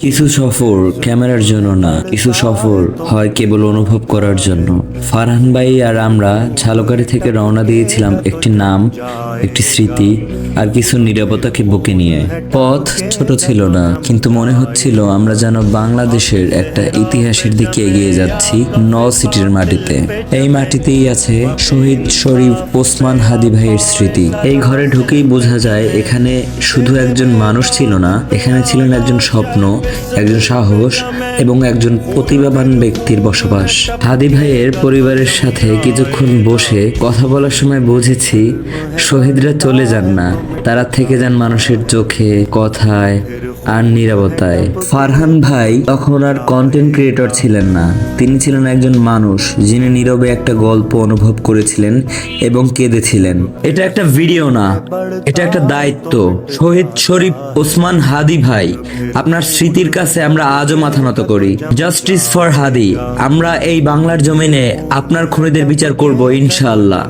কিছু সফর ক্যামেরার জন্য না, কিছু সফর হয় কেবল অনুভব করার জন্য। ফারহান ভাই আর আমরা ঝালকাঠি থেকে রওনা দিয়েছিলাম একটি নাম, একটি স্মৃতি আর কিছু নীরবতাকে বুকে নিয়ে। পথ ছোট ছিল না, কিন্তু মনে হচ্ছিল আমরা যেন বাংলাদেশের একটা ইতিহাসের দিকে এগিয়ে যাচ্ছি, সিটির মাটিতে। এই মাটিতেই আছে শহীদ শরীফ ওসমান হাদি ভাইয়ের স্মৃতি। এই ঘরে ঢুকেই বোঝা যায় এখানে শুধু একজন মানুষ ছিল না, এখানে ছিলেন একজন স্বপ্ন, একজন সাহস এবং একজন প্রতিভাবান ব্যক্তির বসবাস। হাদি ভাইয়ের পরিবারের সাথে কিছুক্ষণ বসে কথা বলার সময় বুঝেছি শহীদরা চলে যান না, তারা থেকে যান মানুষের চোখে, কথায় আর নীরবতায়। ফারহান ভাই তখন আর কন্টেন্ট ক্রিয়েটর ছিলেন না, তিনি ছিলেন একজন মানুষ যিনি নীরবে একটা গল্প অনুভব করেছিলেন এবং কেঁদেছিলেন। এটা একটা ভিডিও না, এটা একটা দায়িত্ব। শহীদ শরীফ ওসমান হাদি ভাই, আপনার স্মৃতির কাছে আমরা আজও মাথা নত করি। জাস্টিস ফর হাদি। আমরা এই বাংলার জমিনে আপনার খুনিদের বিচার করব ইনশাআল্লাহ।